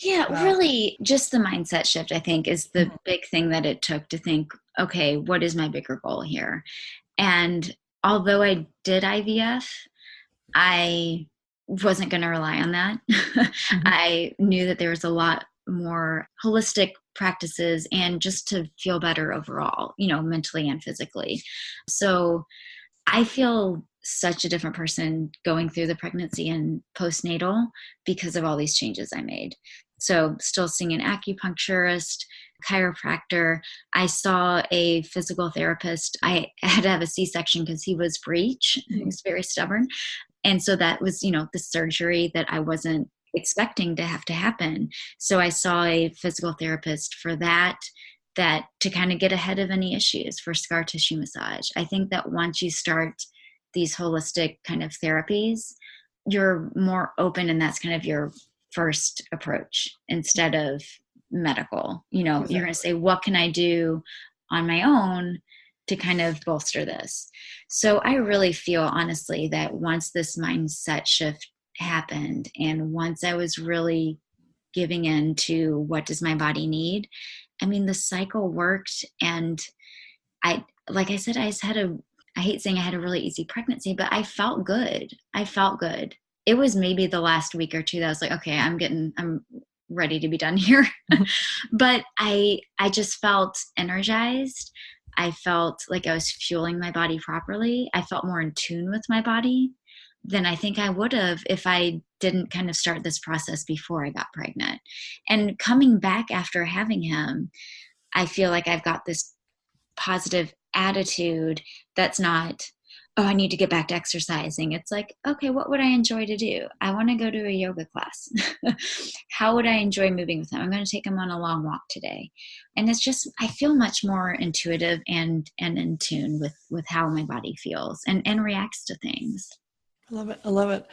Really just the mindset shift, I think, is the big thing that it took to think, okay, what is my bigger goal here? And although I did IVF, I wasn't going to rely on that. Mm-hmm. I knew that there was a lot more holistic practices and just to feel better overall, mentally and physically. So I feel such a different person going through the pregnancy and postnatal because of all these changes I made. So still seeing an acupuncturist, chiropractor. I saw a physical therapist. I had to have a C-section because he was breech. He was very stubborn. And so that was, the surgery that I wasn't expecting to have to happen. So I saw a physical therapist for that to kind of get ahead of any issues for scar tissue massage. I think that once you start these holistic kind of therapies, you're more open, and that's kind of your first approach instead of medical. Exactly. You're going to say, what can I do on my own to kind of bolster this? So I really feel honestly that once this mindset shift happened, and once I was really giving in to what does my body need, the cycle worked. And like I said, I hate saying I had a really easy pregnancy, but I felt good. It was maybe the last week or two that I was like, okay, I'm ready to be done here. But I just felt energized. I felt like I was fueling my body properly. I felt more in tune with my body than I think I would have if I didn't kind of start this process before I got pregnant. And coming back after having him, I feel like I've got this positive attitude that's not, oh, I need to get back to exercising. It's like, okay, what would I enjoy to do? I want to go to a yoga class. How would I enjoy moving with him? I'm going to take him on a long walk today. And it's just, I feel much more intuitive and in tune with how my body feels and reacts to things. I love it.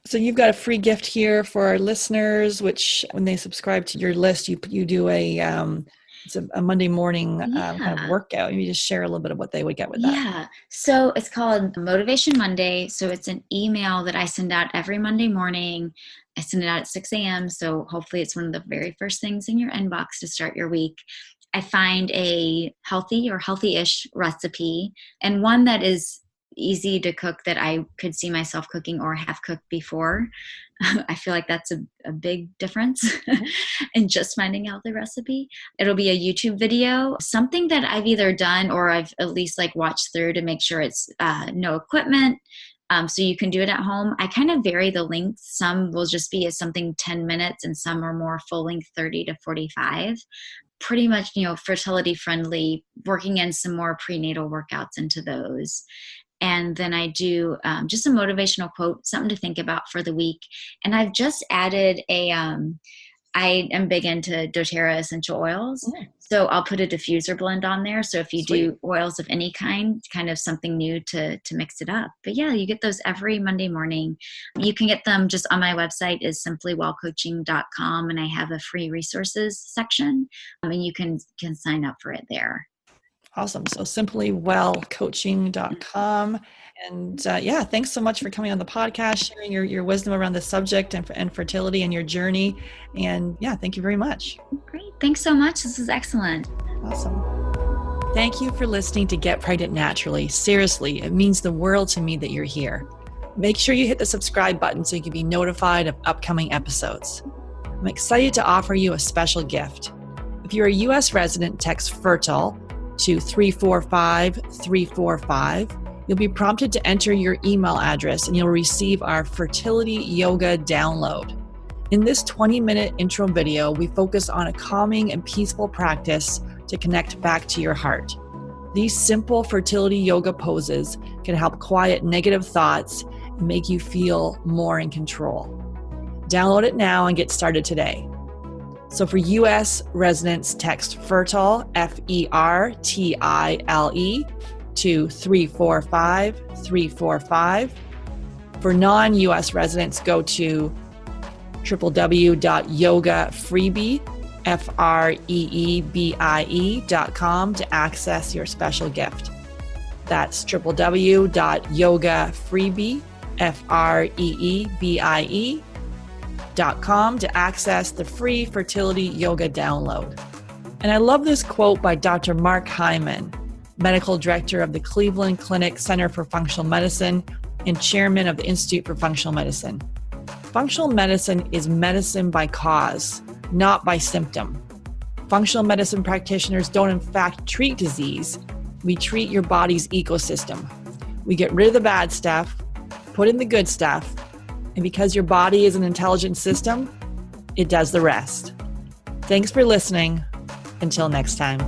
So you've got a free gift here for our listeners, which when they subscribe to your list, you do it's a Monday morning kind of workout. You just share a little bit of what they would get with that. Yeah. So it's called Motivation Monday. So it's an email that I send out every Monday morning. I send it out at 6 a.m. So hopefully it's one of the very first things in your inbox to start your week. I find a healthy or healthy-ish recipe, and one that is easy to cook that I could see myself cooking or have cooked before. I feel like that's a big difference in just finding a healthy recipe. It'll be a YouTube video, something that I've either done or I've at least watched through to make sure it's no equipment. So you can do it at home. I kind of vary the lengths. Some will just be something 10 minutes and some are more full length, 30 to 45. Pretty much, fertility friendly, working in some more prenatal workouts into those. And then I do just a motivational quote, something to think about for the week. And I've just added I am big into doTERRA essential oils. Mm. So I'll put a diffuser blend on there. So if you do oils of any kind of something new to mix it up. But yeah, you get those every Monday morning. You can get them just on my website is simplywellcoaching.com. And I have a free resources section. And you can sign up for it there. Awesome. So simplywellcoaching.com. And thanks so much for coming on the podcast, sharing your wisdom around the subject and fertility and your journey. And thank you very much. Great. Thanks so much. This is excellent. Awesome. Thank you for listening to Get Pregnant Naturally. Seriously, it means the world to me that you're here. Make sure you hit the subscribe button so you can be notified of upcoming episodes. I'm excited to offer you a special gift. If you're a U.S. resident, text FERTILE to 345-345. You'll be prompted to enter your email address and you'll receive our fertility yoga download. In this 20-minute intro video, we focus on a calming and peaceful practice to connect back to your heart. These simple fertility yoga poses can help quiet negative thoughts and make you feel more in control. Download it now and get started today. So for U.S. residents, text FERTILE, FERTILE, to 345-345. For non-U.S. residents, go to www.yogafreebie.com to access your special gift. That's www.yogafreebie.com to access the free fertility yoga download. And I love this quote by Dr. Mark Hyman, medical director of the Cleveland Clinic Center for Functional Medicine and chairman of the Institute for Functional Medicine. Functional medicine is medicine by cause, not by symptom. Functional medicine practitioners don't in fact treat disease. We treat your body's ecosystem. We get rid of the bad stuff, put in the good stuff, and because your body is an intelligent system, it does the rest. Thanks for listening. Until next time.